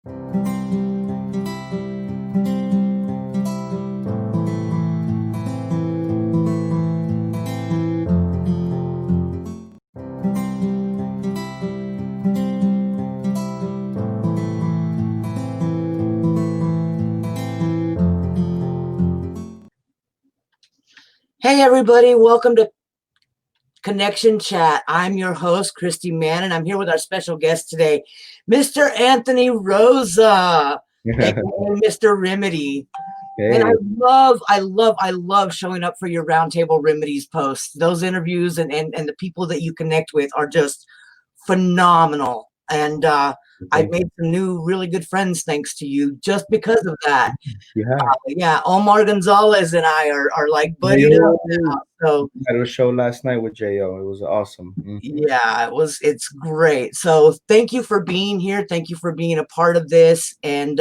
Hey everybody, welcome to Connection Chat. I'm your host, Christy Mann, and I'm here with our special guest today, Mr. Anthony Rosa, aka Mr. Remedy. And Hey, I love showing up for your Roundtable Remedies posts. Those interviews and the people that you connect with are just phenomenal. And I've thank made some new really good friends thanks to you just because of that. you. You have. Yeah, Omar Gonzalez and I are like buddied up Yo, now. So I had a show last night with Jo. It was awesome. yeah, it's great. So thank you for being here. Thank you for being a part of this. And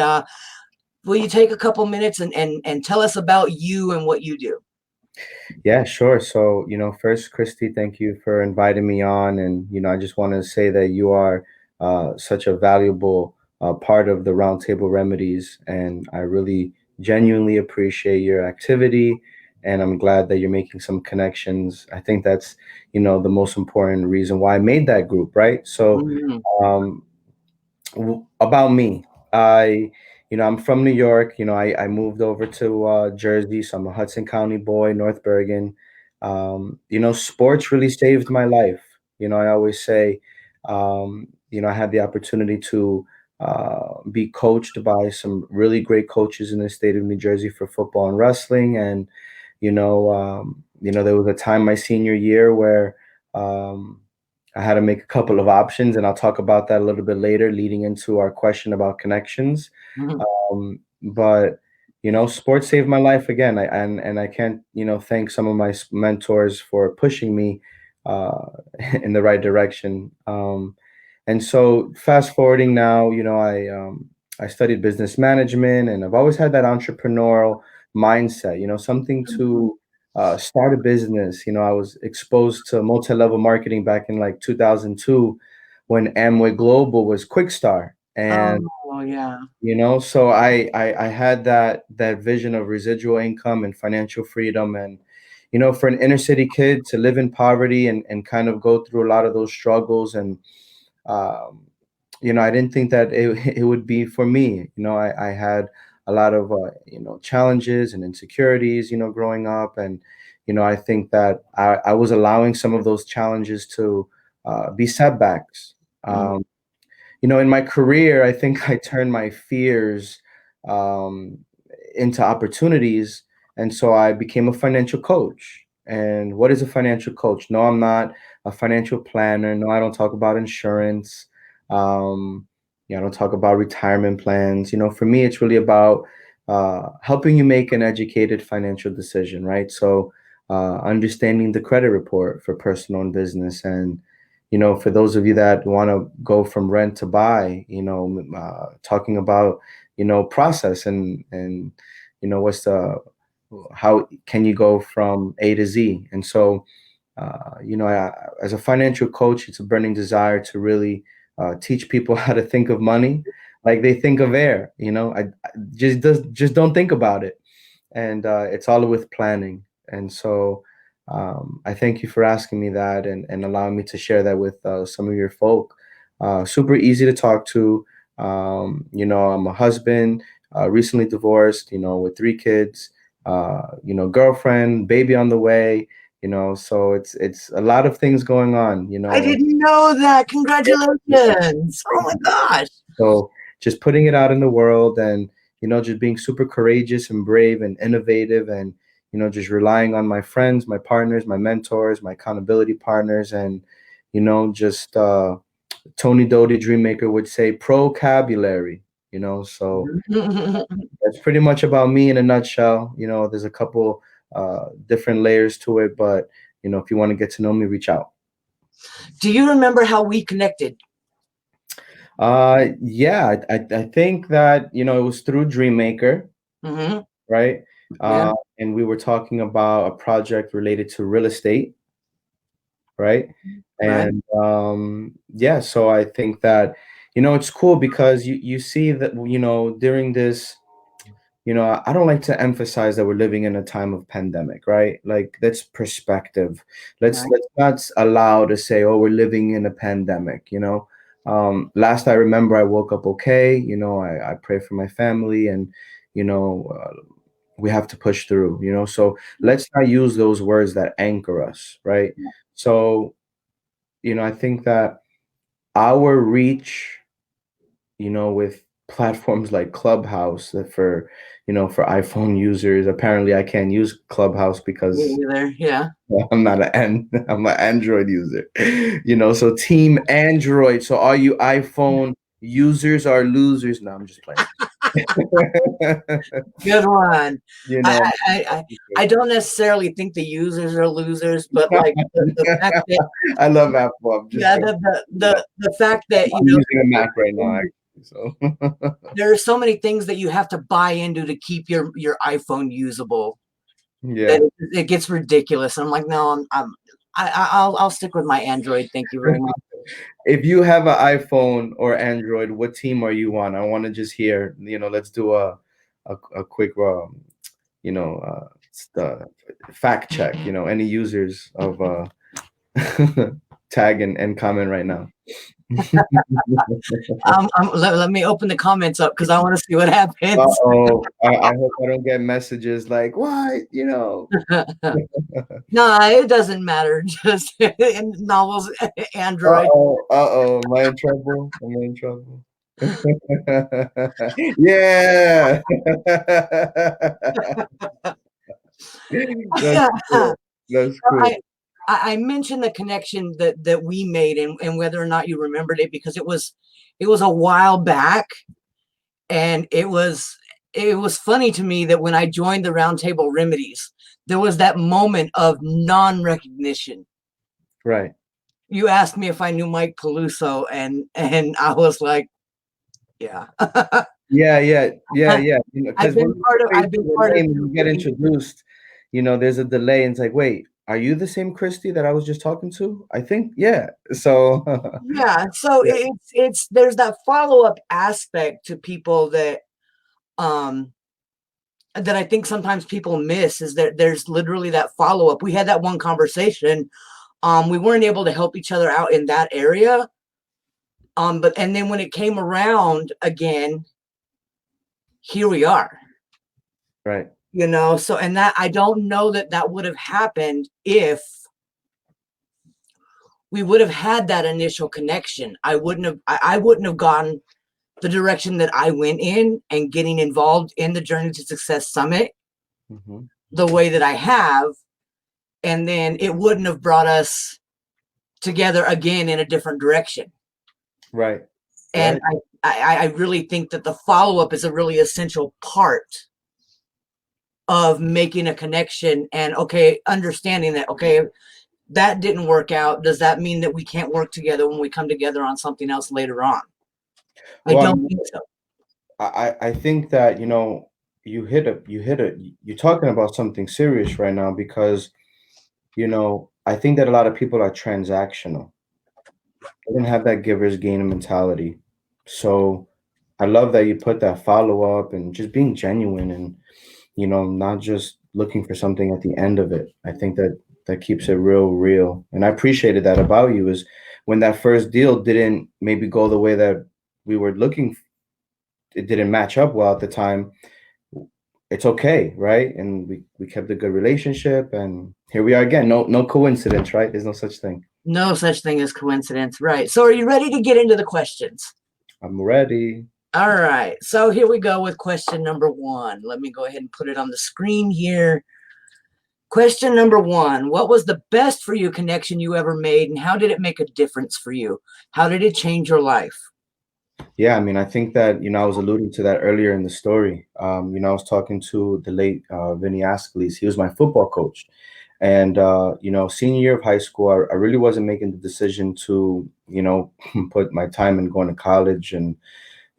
will you take a couple minutes and tell us about you and what you do? Yeah, sure. So, first, Christy, thank you for inviting me on. And, I just want to say that you are such a valuable part of the Roundtable Remedies. And I really genuinely appreciate your activity. And I'm glad that you're making some connections. I think that's, the most important reason why I made that group, right? So, Mhm. um, about me, I'm from New York. I moved over to Jersey, so I'm a Hudson County boy, North Bergen. Sports really saved my life. I always say, I had the opportunity to be coached by some really great coaches in the state of New Jersey for football and wrestling. And there was a time my senior year where um, I had to make a couple of options, and I'll talk about that a little bit later, leading into our question about connections. Mhm. But sports saved my life again. And I can't thank some of my mentors for pushing me uh, in the right direction. And so fast forwarding now, I studied business management, and I've always had that entrepreneurial mindset. Something to start a business. I was exposed to multi-level marketing back in like 2002 when Amway Global was Quickstar. And Oh yeah. so I had that vision of residual income and financial freedom. And for an inner city kid to live in poverty and kind of go through a lot of those struggles, and um, I didn't think that it would be for me. I had a lot of challenges and insecurities growing up. And I think that I was allowing some of those challenges to be setbacks. Mhm. um, in my career, I think I turned my fears um, into opportunities. And so I became a financial coach. And what is a financial coach? No, I'm not a financial planner. No, I don't talk about insurance. I don't talk about retirement plans. For me, it's really about helping you make an educated financial decision, right? So understanding the credit report for personal and business, and for those of you that want to go from rent to buy, talking about, process and what's the, how can you go from A to Z? And so, as a financial coach, it's a burning desire to really teach people how to think of money like they think of air. I just don't think about it. And it's all with planning. And so I thank you for asking me that, and allowing me to share that with some of your folk. Super easy to talk to. I'm a husband, recently divorced, with 3 kids, girlfriend, baby on the way, so it's a lot of things going on, I didn't know that. Congratulations. Oh my gosh. so just putting it out in the world, and just being super courageous and brave and innovative, and just relying on my friends, my partners, my mentors, my accountability partners, and just Tony Doty Dreammaker would say vocabulary. So that's pretty much about me in a nutshell. There's a couple different layers to it, but if you want to get to know me, reach out. Do you remember how we connected? Yeah, I think that it was through Dreammaker, Hmm. right? Yeah. And we were talking about a project related to real estate, right? Right. And yeah, so I think that It's cool because you see that, during this, I don't like to emphasize that we're living in a time of pandemic, right? Like, that's perspective. Let's Right. let's not allow to say, oh, we're living in a pandemic. Last I remember, I woke up okay. I pray for my family, and you know, we have to push through. So let's not use those words that anchor us, right? So, I think that our reach, with platforms like Clubhouse, that for iPhone users, apparently I can't use Clubhouse Me because either. Yeah. I'm an Android user. So Team Android. So all you iPhone users are losers. No, I'm just playing. Good one. you I, know, I, I, I don't necessarily think the users are losers, but like the fact that, I love Apple. I'm just yeah, the fact that, I'm using a Mac right now, actually. So there are so many things that you have to buy into to keep your iPhone usable that yeah. it gets ridiculous. I'm like, no, I'll stick with my Android. Thank you very much. If you have an iPhone or Android, what team are you on? I want to just hear. Let's do a quick the fact check. Any users of tag and comment right now. Let me open the comments up because I want to see what happens. Uh-oh. I hope I don't get messages like, what? No, it doesn't matter. Just in novels, Android. Uh-oh. Am I in trouble? Am I in trouble? Yeah. That's cool. That's cool. I mentioned the connection that we made and whether or not you remembered it because it was a while back, and it was funny to me that when I joined the Roundtable Remedies, there was that moment of non-recognition. Right. You asked me if I knew Mike Peluso, and I was like, yeah. Yeah. I've Because been when you part of say I've been your part of name and you get introduced, there's a delay, and it's like, wait, are you the same Christy that I was just talking to? I think, yeah. So, yeah. So yeah, it's there's that follow-up aspect to people um that I think sometimes people miss is that there's literally that follow-up. We had that one conversation. We weren't able to help each other out in that area. But and then when it came around again, here we are. right. So and that I don't know that would have happened if we would have had that initial connection. I wouldn't have gone the direction that I went in and getting involved in the Journey to Success Summit Hmm. the way that I have, and then it wouldn't have brought us together again in a different direction. Right. And Right. I really think that the follow-up is a really essential part of making a connection and okay, understanding that okay, that didn't work out. Does that mean that we can't work together when we come together on something else later on? I Well, I don't mean, think so. I think that, you're talking about something serious right now because, I think that a lot of people are transactional. They don't have that giver's gain mentality. So I love that you put that follow up and just being genuine and, not just looking for something at the end of it. I think that that keeps it real. And I appreciated that about you is when that first deal didn't maybe go the way that we were looking, it didn't match up well at the time. It's okay, right? And we kept a good relationship and here we are again. No coincidence, right? There's no such thing. No such thing as coincidence, right? So are you ready to get into the questions? I'm ready. All right. So here we go with question number 1. Let me go ahead and put it on the screen here. Question number 1. What was the best for you connection you ever made, and how did it make a difference for you? How did it change your life? Yeah, I mean, I think that, I was alluding to that earlier in the story. I was talking to the late Vinny Askeles. He was my football coach. And, senior year of high school, I really wasn't making the decision to, put my time in going to college. And,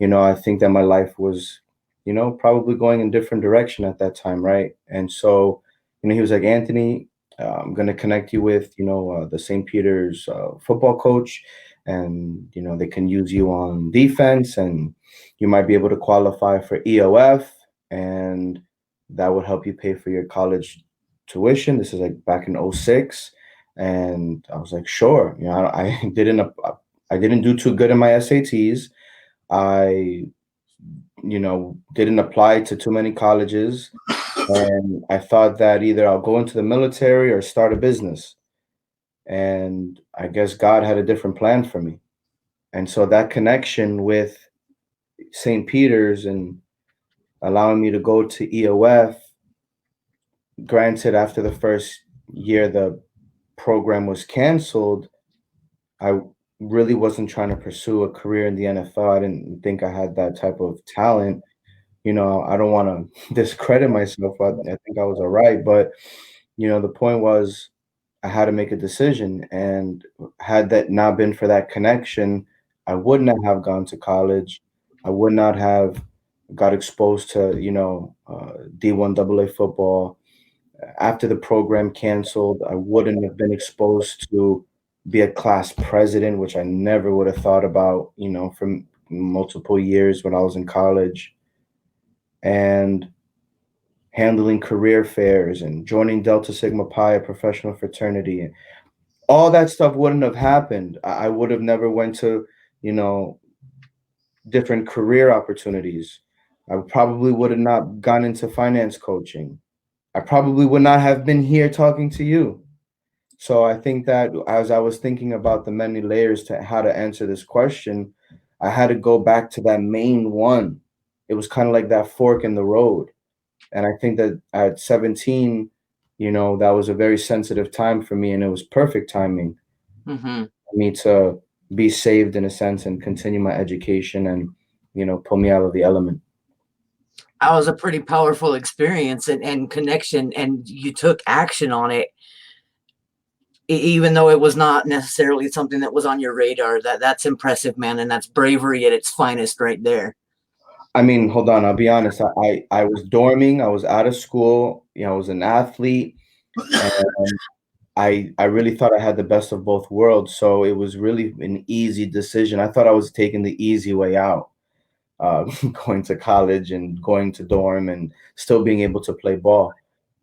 I think that my life was, probably going in different direction at that time, right? And so, he was like, Anthony, I'm going to connect you with, the St. Peter's football coach. and they can use you on defense, and you might be able to qualify for EOF, and that would help you pay for your college tuition. This is like back in '06, and I was like, sure. I didn't do too good in my SATs. I didn't apply to too many colleges, and I thought that either I'll go into the military or start a business. And I guess God had a different plan for me. And so that connection with St. Peter's and allowing me to go to EOF, granted, after the first year, the program was canceled. I really wasn't trying to pursue a career in the NFL. I didn't think I had that type of talent. I don't want to discredit myself. I think I was all right. But, the point was I had to make a decision. And had that not been for that connection, I would not have gone to college. I would not have got exposed to, D1 AA football. After the program canceled, I wouldn't have been exposed to be a class president, which I never would have thought about, for multiple years when I was in college. And handling career fairs and joining Delta Sigma Pi, a professional fraternity, and all that stuff wouldn't have happened. I would have never went to, you know, different career opportunities. I probably would have not gone into finance coaching. I probably would not have been here talking to you. So I think that as I was thinking about the many layers to how to answer this question, I had to go back to that main one. It was kind of like that fork in the road. And I think that at 17, that was a very sensitive time for me, and it was perfect timing Mm-hmm. for me to be saved in a sense and continue my education and, pull me out of the element. That was a pretty powerful experience and connection, and you took action on it, even though it was not necessarily something that was on your radar. That's impressive, man, and that's bravery at its finest right there. I mean, hold on, I'll be honest. I was dorming, I was out of school, I was an athlete, and I really thought I had the best of both worlds. So it was really an easy decision. I thought I was taking the easy way out, going to college and going to dorm and still being able to play ball.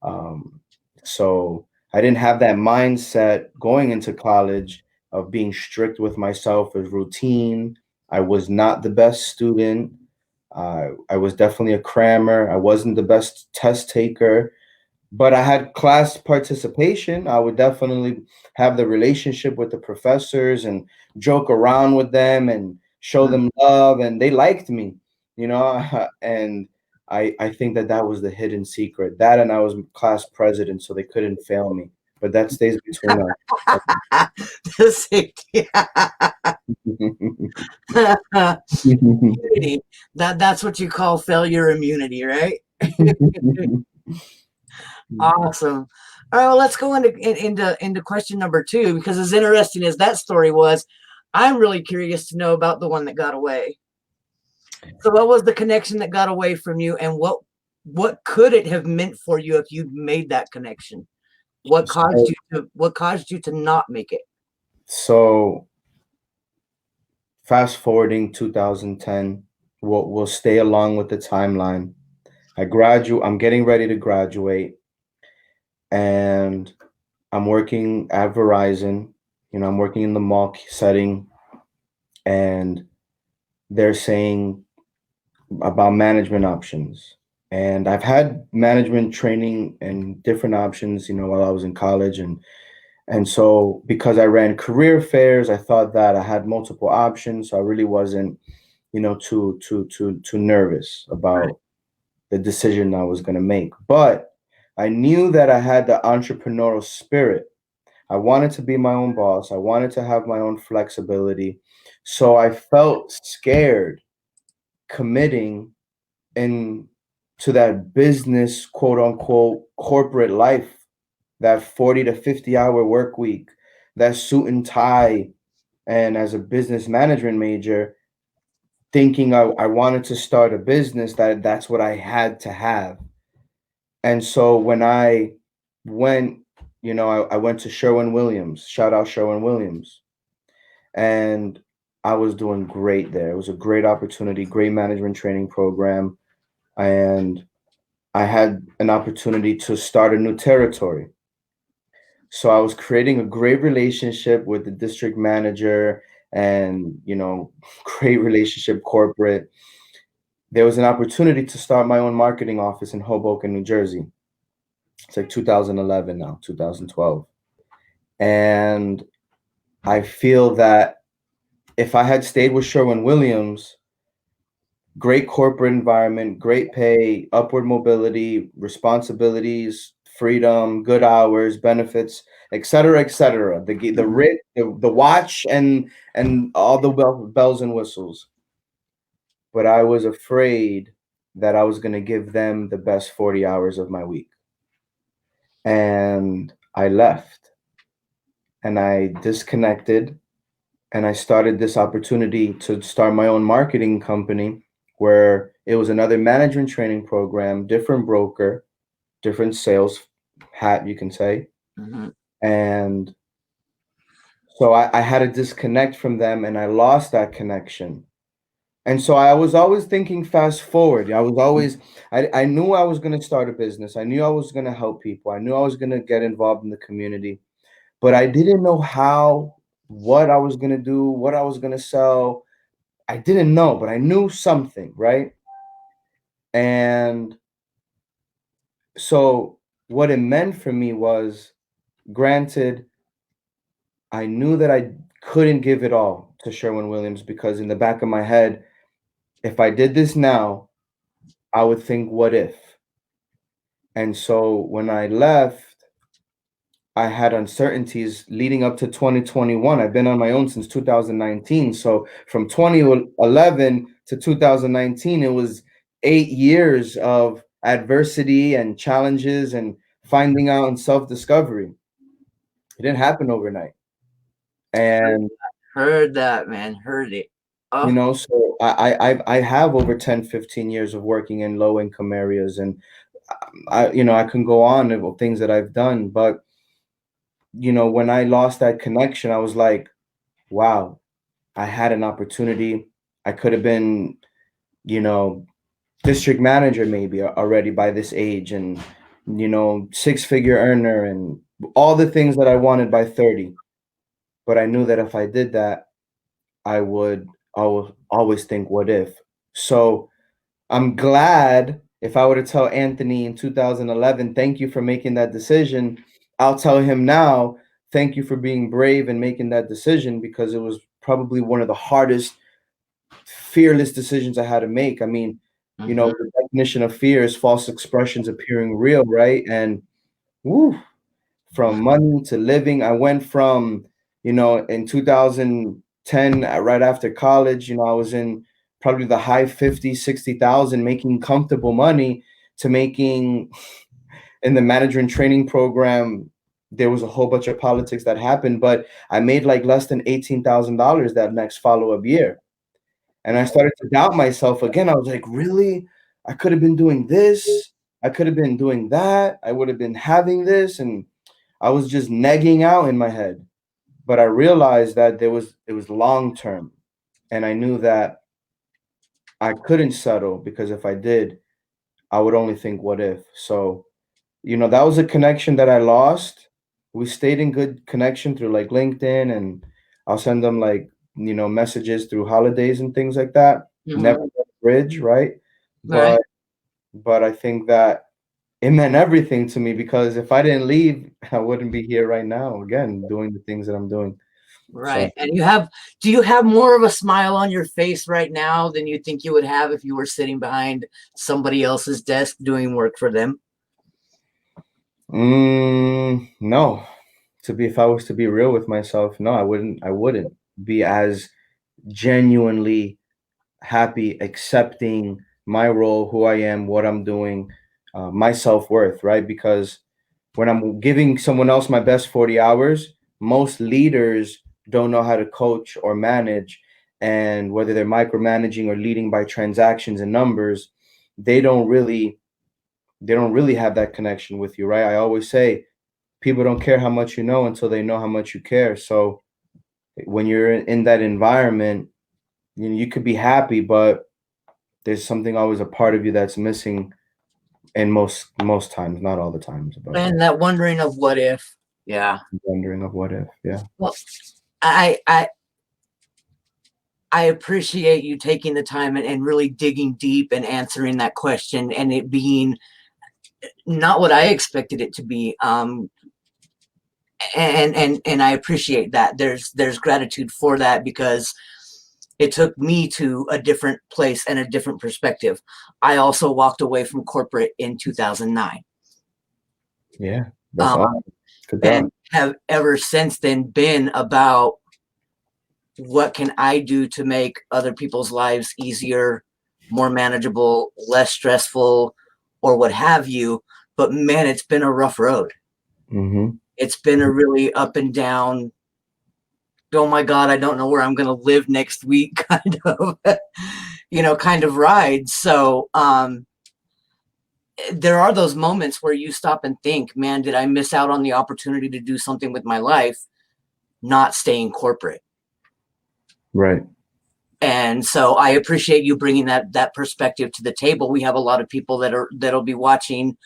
Um, so I didn't have that mindset going into college of being strict with myself as routine. I was not the best student. I was definitely a crammer. I wasn't the best test taker, but I had class participation. I would definitely have the relationship with the professors and joke around with them and show them love, and they liked me, and I think that was the hidden secret. That, and I was class president, so they couldn't fail me. But that stays between us. Immunity. That's what you call failure immunity, right? Awesome. All right, well, let's go into question number 2, because as interesting as that story was, I'm really curious to know about the one that got away. So what was the connection that got away from you, and what could it have meant for you if you made that connection? What caused you to not make it? So fast forwarding 2010, we'll stay along with the timeline. I'm getting ready to graduate, and I'm working at Verizon. I'm working in the mall setting, and they're saying about management options. And I've had management training and different options, while I was in college, and so because I ran career fairs, I thought that I had multiple options. So I really wasn't, too nervous about the decision I was going to make. But I knew that I had the entrepreneurial spirit. I wanted to be my own boss. I wanted to have my own flexibility. So I felt scared committing into that business, quote unquote, corporate life, that 40 to 50-hour work week, that suit and tie. And as a business management major, thinking I wanted to start a business, that's what I had to have. And so when I went, I went to Sherwin Williams, shout out Sherwin Williams. and I was doing great there. It was a great opportunity, great management training program, and I had an opportunity to start a new territory. So I was creating a great relationship with the district manager and, great relationship corporate. There was an opportunity to start my own marketing office in Hoboken, New Jersey. It's like 2011 now, 2012. And I feel that if I had stayed with Sherwin-Williams, great corporate environment, great pay, upward mobility, responsibilities, freedom, good hours, benefits, et cetera, et cetera. The watch and all the bells and whistles. But I was afraid that I was going to give them the best 40 hours of my week. And I left and I disconnected and I started this opportunity to start my own marketing company where it was another management training program, different broker, different sales hat, you can say. Mm-hmm. And so I had to disconnect from them and I lost that connection. And so I was always thinking fast forward. I knew I was going to start a business. I knew I was going to help people. I knew I was going to get involved in the community, but I didn't know what I was going to do, what I was going to sell. I didn't know, but I knew something, right? And so what it meant for me was, granted, I knew that I couldn't give it all to Sherwin-Williams because in the back of my head, if I did this now, I would think, what if? And so when I left, I had uncertainties leading up to 2021. I've been on my own since 2019. So from 2011 to 2019, it was 8 years of adversity and challenges and finding out and self-discovery. It didn't happen overnight. And Heard that, man. Heard it. Oh. so I have over 10, 15 years of working in low income areas, and I can go on of things that I've done, but when I lost that connection, I was like, wow, I had an opportunity. I could have been, you know, district manager maybe already by this age, and, six-figure earner and all the things that I wanted by 30. But I knew that if I did that, I would always think, what if? So I'm glad if I were to tell Anthony in 2011, thank you for making that decision, I'll tell him now, thank you for being brave and making that decision, because it was probably one of the hardest, fearless decisions I had to make. I mean, the definition of fear is false expressions appearing real, right? And woo, from money to living, I went from, in 2010, right after college, I was in probably the high 50, 60,000, making comfortable money, to making in the management training program. There was a whole bunch of politics that happened, but I made like less than $18,000 that next follow-up year. And I started to doubt myself again. I was like, really? I could have been doing this. I could have been doing that. I would have been having this. And I was just negging out in my head. But I realized that it was long term. And I knew that I couldn't settle, because if I did, I would only think, what if? So, that was a connection that I lost. We stayed in good connection through like LinkedIn, and I'll send them like, messages through holidays and things like that. Never got a bridge, right? Right. But I think that it meant everything to me, because if I didn't leave, I wouldn't be here right now, again, doing the things that I'm doing. Right. And do you have more of a smile on your face right now than you think you would have if you were sitting behind somebody else's desk doing work for them? No. If I was to be real with myself, no, I wouldn't be as genuinely happy accepting my role, who I am, what I'm doing, my self-worth, right? Because when I'm giving someone else my best 40 hours, most leaders don't know how to coach or manage. And whether they're micromanaging or leading by transactions and numbers, they don't really have that connection with you, right? I always say people don't care how much you know until they know how much you care. So when you're in that environment, you could be happy, but there's something always a part of you that's missing. And most times, not all the times, but And that wondering of what if. Yeah. wondering of what if. Yeah. Well, I appreciate you taking the time and really digging deep and answering that question, and it being not what I expected it to be. And I appreciate that. There's gratitude for that, because it took me to a different place and a different perspective. I also walked away from corporate in 2009. Yeah, that's awesome. Good job. And have ever since then been about what can I do to make other people's lives easier, more manageable, less stressful, or what have you. But man, it's been a rough road. Mm-hmm. It's been a really up and down, oh my God, I don't know where I'm going to live next week kind of, kind of ride. So there are those moments where you stop and think, man, did I miss out on the opportunity to do something with my life, not staying corporate? Right. And so I appreciate you bringing that perspective to the table. We have a lot of people that'll be watching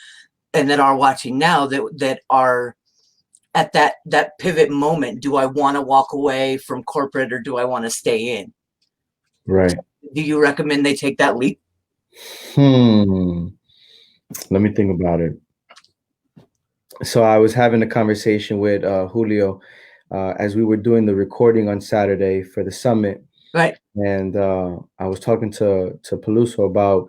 and that are watching now that are at that pivot moment. Do I want to walk away from corporate, or do I want to stay in? Right. Do you recommend they take that leap? Let me think about it. So I was having a conversation with Julio as we were doing the recording on Saturday for the summit. Right. And I was talking to Peluso about,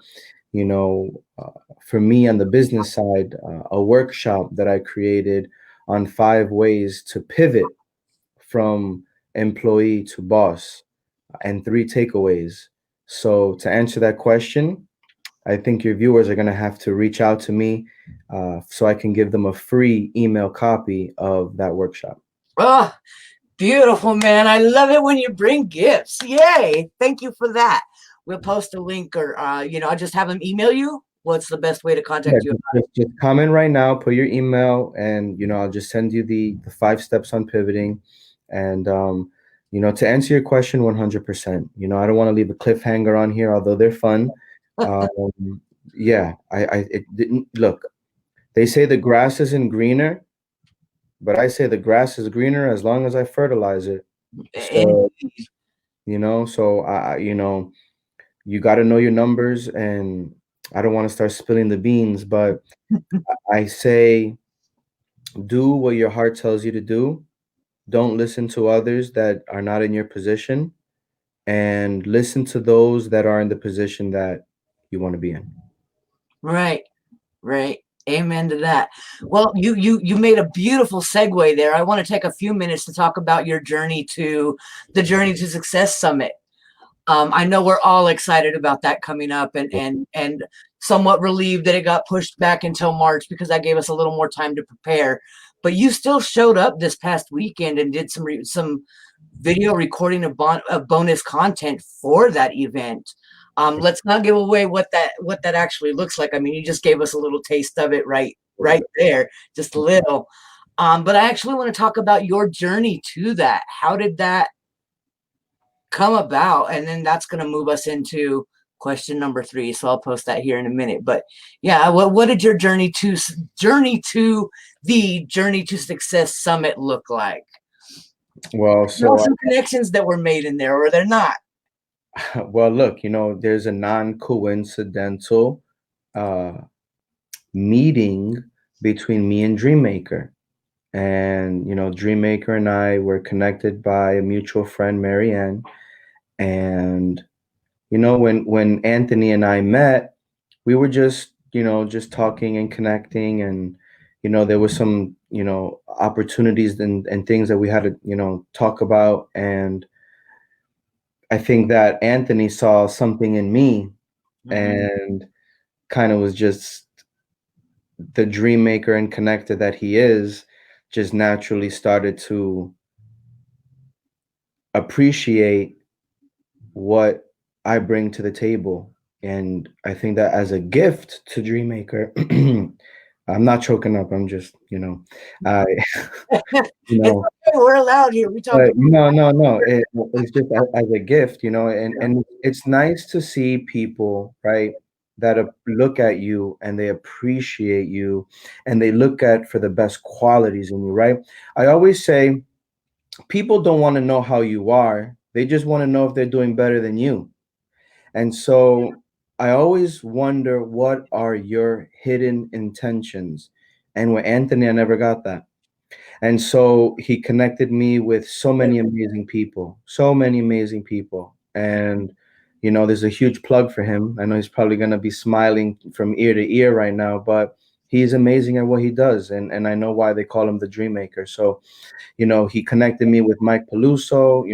for me on the business side, a workshop that I created on 5 ways to pivot from employee to boss, and 3 takeaways. So to answer that question, I think your viewers are going to have to reach out to me so I can give them a free email copy of that workshop. Oh, beautiful, man. I love it when you bring gifts. Yay. Thank you for that. We'll post a link, or, I'll just have them email you. What's the best way to contact you? Just comment right now, put your email, and, I'll just send you the 5 steps on pivoting. And, to answer your question 100%, I don't want to leave a cliffhanger on here, although they're fun. Yeah, it didn't look. They say the grass isn't greener, but I say the grass is greener as long as I fertilize it. So, so you got to know your numbers, and I don't want to start spilling the beans, but I say do what your heart tells you to do. Don't listen to others that are not in your position, and listen to those that are in the position that you want to be in. Right. Right. Amen to that. Well, you made a beautiful segue there. I want to take a few minutes to talk about your journey to the Journey to Success Summit. I know we're all excited about that coming up, and somewhat relieved that it got pushed back until March, because that gave us a little more time to prepare. But you still showed up this past weekend and did some video recording of bonus content for that event. Let's not give away what that actually looks like. I mean, you just gave us a little taste of it right there, just a little. But I actually want to talk about your journey to that. How did that come about? And then that's going to move us into question number 3. So I'll post that here in a minute. But yeah, what did your journey to the Journey to Success Summit look like? Well, so some connections that were made in there, or they're not. Well, look, there's a non-coincidental meeting between me and Dreammaker. And, Dreammaker and I were connected by a mutual friend, Marianne. And, when Anthony and I met, we were just talking and connecting. And, there was some, opportunities and things that we had to, talk about. And I think that Anthony saw something in me, and kind of was just the dream maker and connector that he is, just naturally started to appreciate what I bring to the table. And I think that as a gift to Dreammaker, I'm not choking up. I'm just, I, you It's know, okay, we're allowed here. We talk but about no. It's just as a gift, and it's nice to see people, right, that look at you and they appreciate you, and they look at for the best qualities in you, right? I always say people don't want to know how you are; they just want to know if they're doing better than you. And so I always wonder what are your hidden intentions. And with Anthony, I never got that. And so he connected me with so many amazing people. And, there's a huge plug for him. I know he's probably going to be smiling from ear to ear right now, but he's amazing at what he does. And I know why they call him the dream maker. So, he connected me with Mike Peluso.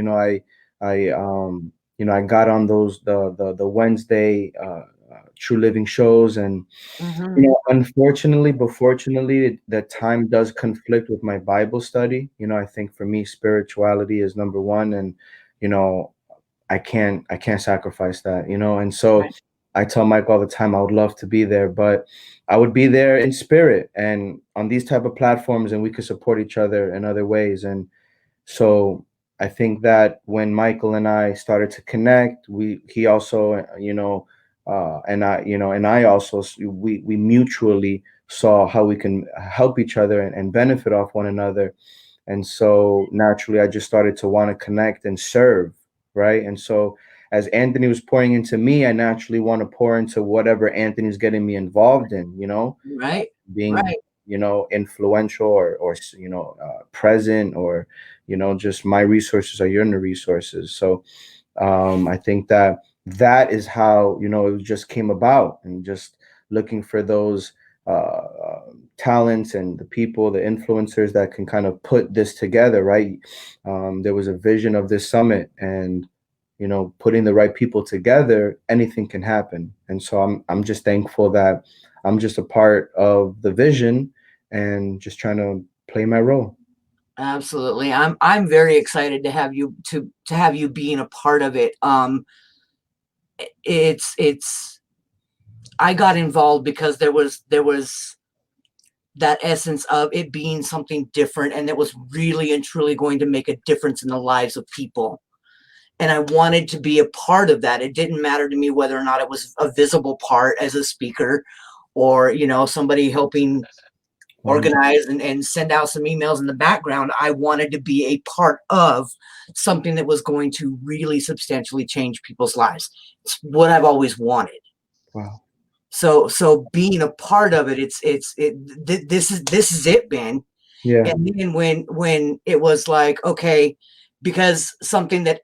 I got on those, the Wednesday, True Living shows. And, Mhm. unfortunately, but fortunately, that time does conflict with my Bible study. I think for me, spirituality is number one, and you know, I can't sacrifice that. And so Right. I tell Mike all the time I would love to be there, but I would be there in spirit and on these type of platforms, and we could support each other in other ways. And so I think that when Michael and I started to connect, he also, and I also, we mutually saw how we can help each other and benefit off one another. And so naturally, I just started to want to connect and serve, right? And so as Anthony was pouring into me, I naturally want to pour into whatever Anthony's getting me involved in, Right. being Right. influential or present, or just my resources are your resources. So I think that is how it just came about, and just looking for those talents and the people, the influencers that can kind of put this together, right? There was a vision of this summit, and putting the right people together, anything can happen. And so I'm just thankful that I'm just a part of the vision and just trying to play my role. Absolutely. I'm very excited to have you being a part of it. It's I got involved because there was that essence of it being something different, and it was really and truly going to make a difference in the lives of people. And I wanted to be a part of that. It didn't matter to me whether or not it was a visible part as a speaker, or somebody helping Mhm. organize and send out some emails in the background. I wanted to be a part of something that was going to really substantially change people's lives. It's what I've always wanted. Wow. So being a part of it, this is it, Ben. Yeah. And then when it was like, okay, because something that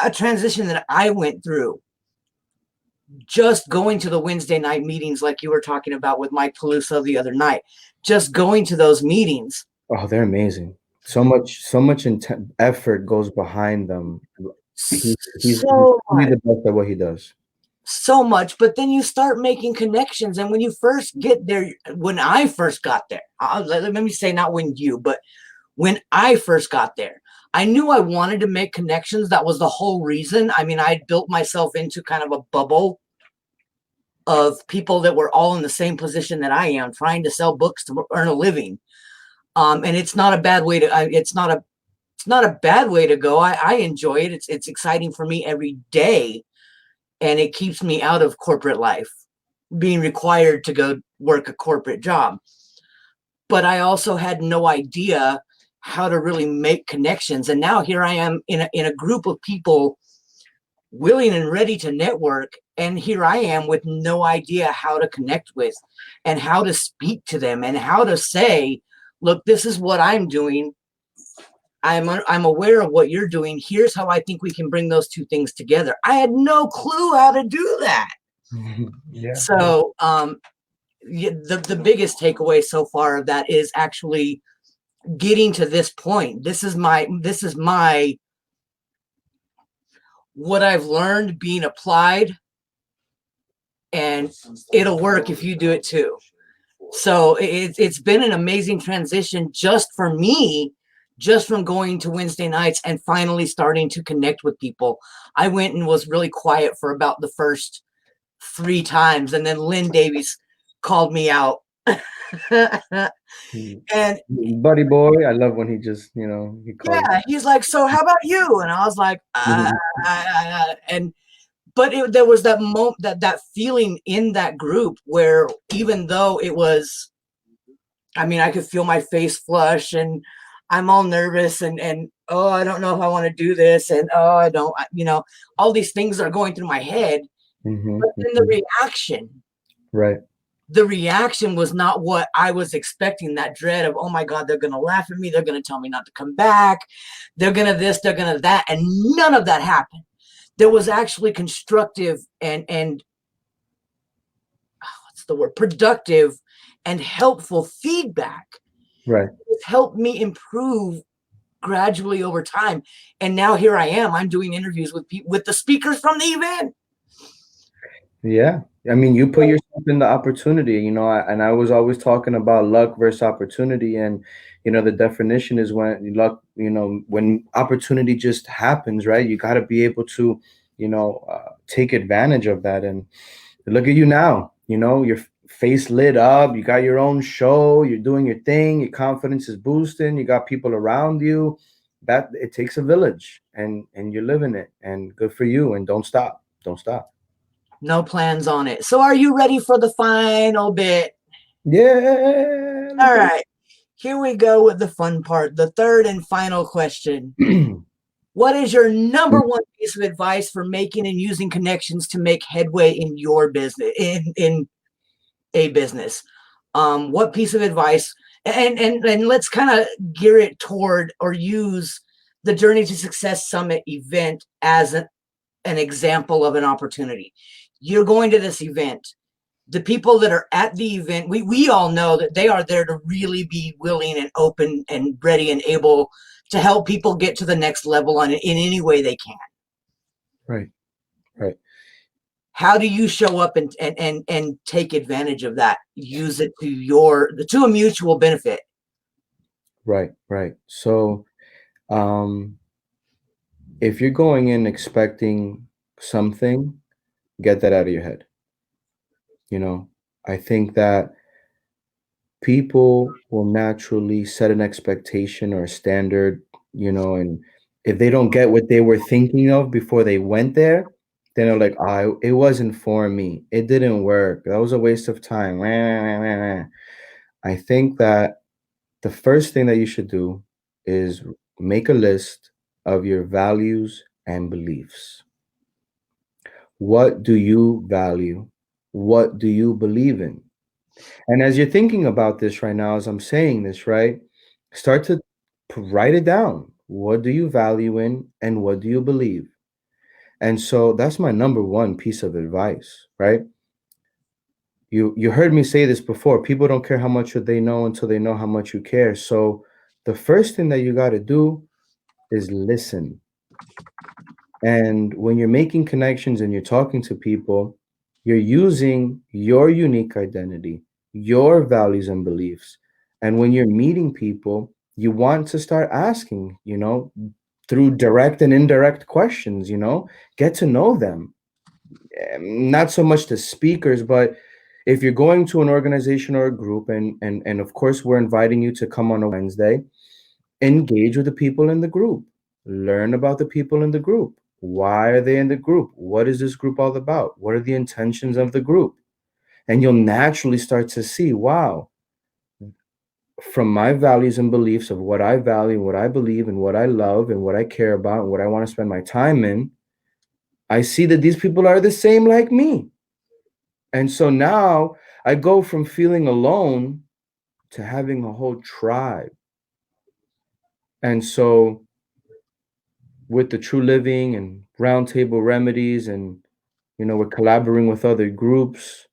a transition that I went through, just going to the Wednesday night meetings, like you were talking about with Mike Peluso the other night, just going to those meetings. Oh, they're amazing. So much effort goes behind them. He's So really much, the best at what he does. so much. But then you start making connections. And when you first get there, when I first got there, let me say, not when you, but when I first got there, I knew I wanted to make connections. That was the whole reason. I mean, I built myself into kind of a bubble of people that were all in the same position that I am, trying to sell books to earn a living. And it's not a bad way to. It's not a bad way to go. I enjoy it. It's exciting for me every day, and it keeps me out of corporate life, being required to go work a corporate job. But I also had no idea how to really make connections. And now here I am in a group of people willing and ready to network. And here I am with no idea how to connect with and how to speak to them and how to say, look, this is what I'm doing. I'm aware of what you're doing. Here's how I think we can bring those two things together. I had no clue how to do that. Yeah. So the biggest takeaway so far of that is actually getting to this point. This is my what I've learned being applied, and it'll work if you do it too. So it's been an amazing transition just for me, just from going to Wednesday nights and finally starting to connect with people. I went and was really quiet for about the first 3 times, and then Lynn Davies called me out. And Buddy boy, I love when he just, he calls. yeah, he's like, so how about you? And I was like, and but there was that moment, that feeling in that group where even though it was, I mean, I could feel my face flush and I'm all nervous and oh, I don't know if I want to do this and oh, I don't, all these things are going through my head. But then Right. the reaction was not what I was expecting. That dread of, oh my God, they're going to laugh at me. They're going to tell me not to come back. They're going to this, they're going to that. And none of that happened. There was actually constructive and what's the word? Productive and helpful feedback. Right. It's helped me improve gradually over time. And now here I am. I'm doing interviews with the speakers from the event. Yeah. I mean, you put yourself in the opportunity, and I was always talking about luck versus opportunity. And, the definition is when luck, when opportunity just happens, right? You got to be able to, take advantage of that. And look at you now, your face lit up, you got your own show, you're doing your thing, your confidence is boosting, you got people around you. That it takes a village, and you're living it, and good for you. And don't stop. No plans on it. So are you ready for the final bit? Yeah. All right. Here we go with the fun part, the third and final question. What is your number one piece of advice for making and using connections to make headway in your business, in a business? What piece of advice? And let's kind of gear it toward or use the Journey to Success Summit event as an example of an opportunity. You're going to this event. The people that are at the event, we all know that they are there to really be willing and open and ready and able to help people get to the next level in any way they can. Right. How do you show up and take advantage of that? Use it to a mutual benefit. Right. So, if you're going in expecting something, get that out of your head. I think that people will naturally set an expectation or a standard, and if they don't get what they were thinking of before they went there, then they're like, oh, it wasn't for me. It didn't work. That was a waste of time. I think that the first thing that you should do is make a list of your values and beliefs. What do you value? What do you believe in? And as you're thinking about this right now, as I'm saying this, right, start to write it down. What do you value in and what do you believe? And so that's my number one piece of advice, right? You heard me say this before. People don't care how much they know until they know how much you care. So the first thing that you got to do is listen. And when you're making connections and you're talking to people, you're using your unique identity, your values and beliefs. And when you're meeting people, you want to start asking, through direct and indirect questions, get to know them. Not so much the speakers, but if you're going to an organization or a group, and of course we're inviting you to come on a Wednesday, engage with the people in the group. Learn about the people in the group. Why are they in the group? What is this group all about? What are the intentions of the group? And you'll naturally start to see, wow, from my values and beliefs of what I value, what I believe, and what I love, and what I care about, and what I want to spend my time in, I see that these people are the same like me. And so now I go from feeling alone to having a whole tribe. And so with the True Living and Roundtable Remedies, and we're collaborating with other groups,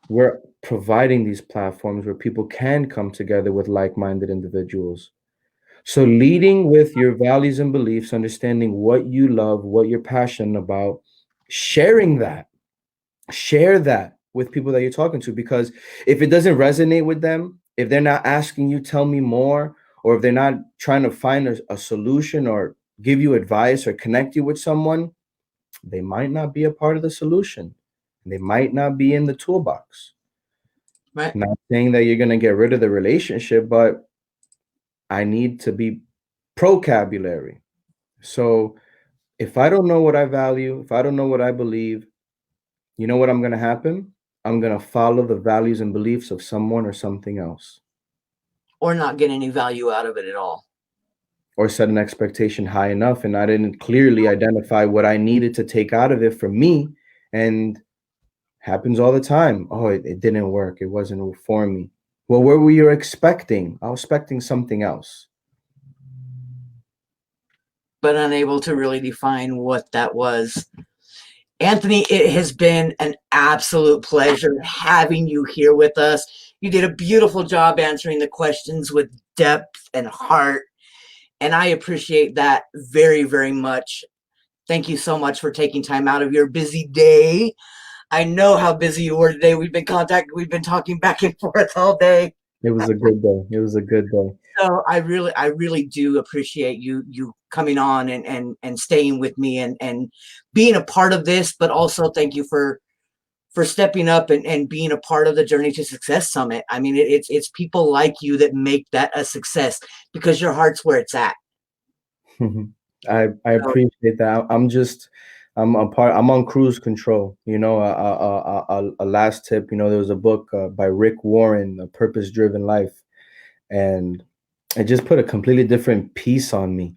we're providing these platforms where people can come together with like-minded individuals. So leading with your values and beliefs, understanding what you love, what you're passionate about, sharing that, share that with people that you're talking to, because if it doesn't resonate with them, if they're not asking you, tell me more, or if they're not trying to find a solution or give you advice or connect you with someone, they might not be a part of the solution. They might not be in the toolbox. Right. Not saying that you're going to get rid of the relationship, but I need to be vocabulary. So if I don't know what I value, if I don't know what I believe, you know what I'm going to happen? I'm going to follow the values and beliefs of someone or something else, Or not get any value out of it at all. or set an expectation high enough. And I didn't clearly identify what I needed to take out of it for me. And happens all the time. Oh, it didn't work. It wasn't for me. Well, what were you expecting? I was expecting something else. But unable to really define what that was. Anthony, it has been an absolute pleasure having you here with us. You did a beautiful job answering the questions with depth and heart, and I appreciate that very, very much. Thank you so much for taking time out of your busy day. I know how busy you were today. We've been talking back and forth all day. It was a good day. It was a good day. So I really do appreciate you coming on and staying with me and being a part of this, but also thank you for stepping up and being a part of the Journey to Success Summit. I mean, it's people like you that make that a success because your heart's where it's at. I appreciate that. I'm on cruise control. You know, a last tip. You know, there was a book by Rick Warren, A Purpose Driven Life, and it just put a completely different piece on me.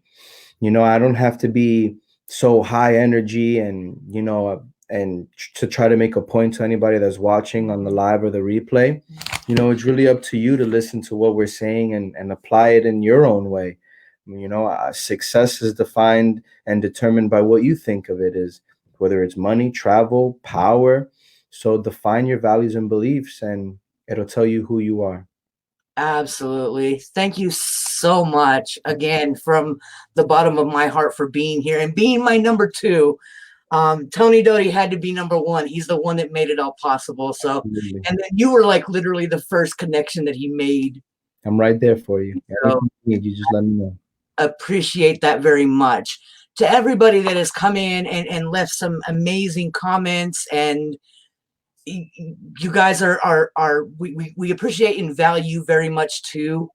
You know, I don't have to be so high energy and, you know, and to try to make a point to anybody that's watching on the live or the replay. You know, it's really up to you to listen to what we're saying and apply it in your own way. You know, success is defined and determined by what you think of it is, whether it's money, travel, power. So define your values and beliefs, and it'll tell you who you are. Absolutely. Thank you so much again from the bottom of my heart for being here and being my number two. Tony Doty had to be number one. He's the one that made it all possible. So, Absolutely. and then you were like literally the first connection that he made. I'm right there for you. So, you just let me know. appreciate that very much. To everybody that has come in and left some amazing comments, and you guys we appreciate and value very much too.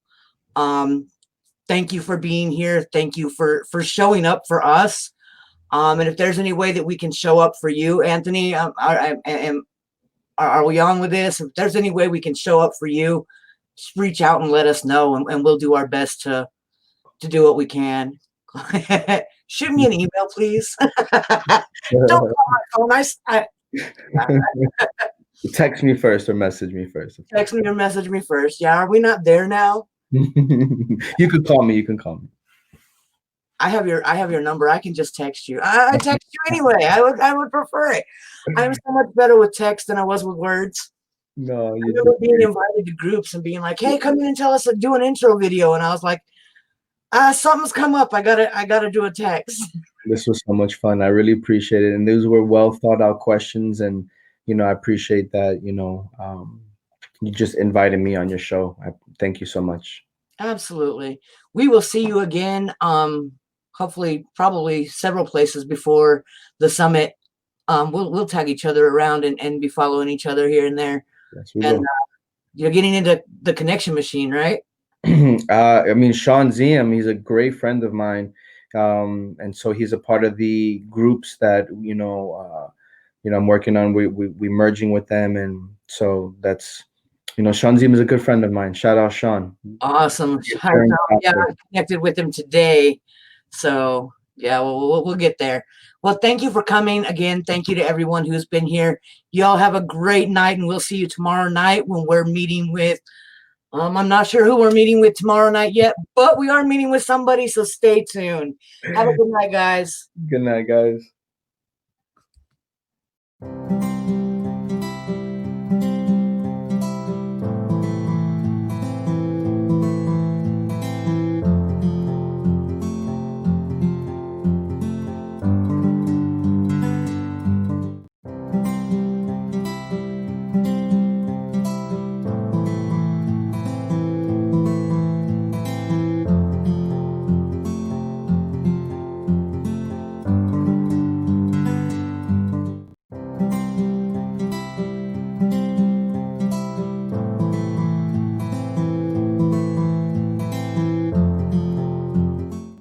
Thank you for being here. Thank you for showing up for us. And if there's any way that we can show up for you, Anthony, are we on with this? If there's any way we can show up for you, just reach out and let us know, and we'll do our best to do what we can. Shoot me an email, please. Don't call my phone. Text me first or message me first. Text me or message me first. Yeah, are we not there now? You could call me. You can call me. I have your number. I can just text you. I text you anyway. I would prefer it. I'm so much better with text than I was with words. No, I remember being invited to groups and being like, "Hey, come in and tell us to do an intro video," and I was like, "Something's come up. I gotta do a text." This was so much fun. I really appreciate it, and those were well thought out questions, and you know, I appreciate that. You know, you just invited me on your show. Thank you so much. Absolutely. We will see you again. Hopefully, probably several places before the summit. We'll tag each other around and be following each other here and there. Yes, we And will. you're getting into the connection machine, right? I mean, Sean Ziem, he's a great friend of mine, and so he's a part of the groups that I'm working on. We merging with them, and so that's, you know, Sean Ziem is a good friend of mine. Shout out Sean. Awesome. Yeah, I connected with him today. So yeah, we'll get there. Well, thank you for coming again. Thank you to everyone who's been here. Y'all have a great night, and we'll see you tomorrow night when we're meeting with, I'm not sure who we're meeting with tomorrow night yet, but we are meeting with somebody, so stay tuned. Have a good night, guys. Good night, guys.